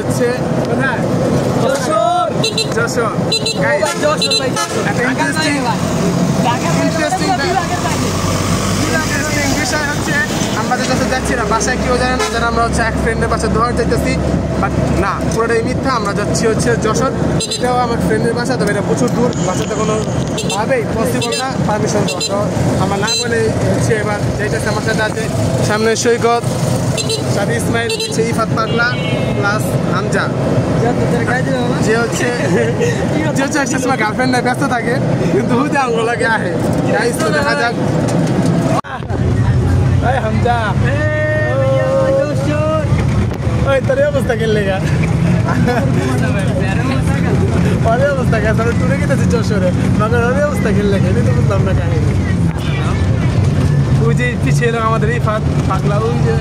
হচ্ছে কোথায়? যশোর। যশোর। ইন্টারেস্টিং বিষয় হচ্ছে আমরা যশোর যাচ্ছি না, বাসায় কেউ জানে না, যেন আমরা হচ্ছে এক ফ্রেন্ডের বাসায় ধোয়ার যাইতেছি, বাট না, পুরোটাই মিথ্যা। আমরা যাচ্ছি হচ্ছে যশোর, এটাও আমার ফ্রেন্ডের বাসা, তবে এটা প্রচুর দূর, বাসাতে কোনোভাবেই পসিবল না পারমিশন দেওয়া। তো আমার না বলে হচ্ছে এবার যাইতেছে আমার সাথে আছে সামনে সৈকত, সাথে ইসমাইল, হচ্ছে ইফাত পাগলা প্লাস হামজা, যে হচ্ছে একটা সময় গার্লফ্রেন্ড নাই ব্যস্ত থাকে, কিন্তু হুদে আঙ্গুল লাগে আহে। গাইস তো দেখা যাক। এই হামজা, ওই তোর অবস্থা কেলে গা, ওর অবস্থা কে তোর টুরে গেছে যশোরে, মগর ওর অবস্থা কেলে গেলে তো বুঝলাম না কাহিনী। ওই যে পিছিয়ে আমাদের ইফাত পাগলা, ওই যে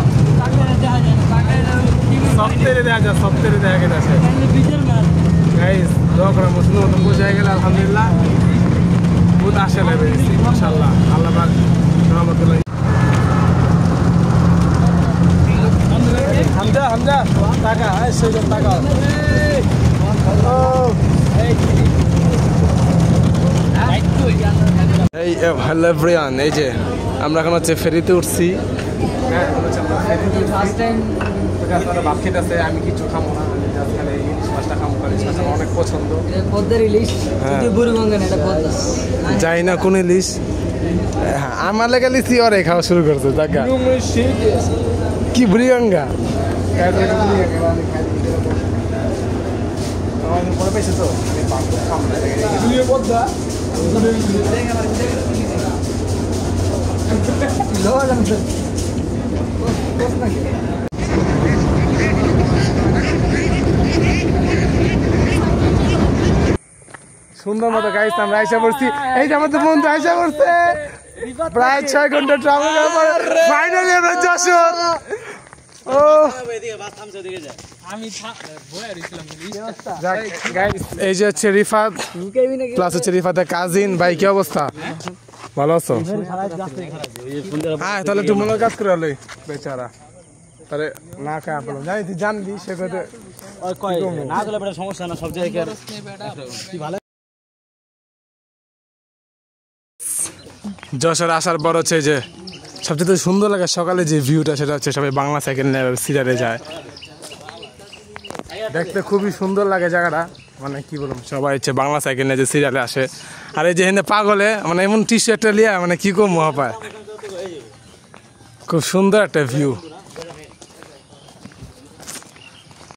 সপ্তাহে দেখা যায়, সপ্তাহে দেখা গেছে। গাইস দোয়া করা মুসলিম মতো বোঝা গেলে আলহামদুলিল্লাহ বহুত আশা লাগে মাশাআল্লাহ। আল্লাহ পাক রহমতুল্লাহ। হামজা হামজা টাকা, এই সৈকত টাকা। এই হ্যালো এভরিওয়ান, এই যে আমরা এখন হচ্ছে ফেরিতে উঠছি। হ্যাঁ ভাত খেতেছে, আমি কিছু খাবো না, ইলিশ মাছটা খাবো, ইলিশ মাছটা অনেক পছন্দ। যাই না কোন ইলিশ, আমার লেগে লিচি ওরে খাওয়া শুরু করছে। দেখা কি বুড়িগঙ্গা সুন্দর মতো গাইস আমরা আইসা পড়ছি। এই যে আমাদের বন্ধু আইসা পড়ছে, প্রায় 6 ঘন্টা ট্রাভেল করার পর ফাইনালি আমরা যশোর। ও এই যে হচ্ছে রিফাত প্লাস হচ্ছে রিফাতের কাজিন। ভাই কি অবস্থা, ভালো আছো? হ্যাঁ তাহলে তুই মনে কাজ করে হলো বেচারা, তাহলে না খায় বলো, জানি তুই জানবি সে কথা না করলে সমস্যা না, সব জায়গায় ভালো। যশোর আসার পর হচ্ছে যে সবচেয়ে সুন্দর লাগে সকালে যে ভিউটা, সেটা হচ্ছে সবাই বাংলা সাইকেল নিয়ে সিরিয়ালে যায়, দেখতে খুবই সুন্দর লাগে জায়গাটা। মানে কি বলবো, সবাই হচ্ছে বাংলা সাইকেল নিয়ে যে সিরিয়ালে আসে। আর এই যে হেন্দে পাগলে মানে এমন টি শার্টটা লিয়া মানে কি কম মহা পায়, খুব সুন্দর একটা ভিউ।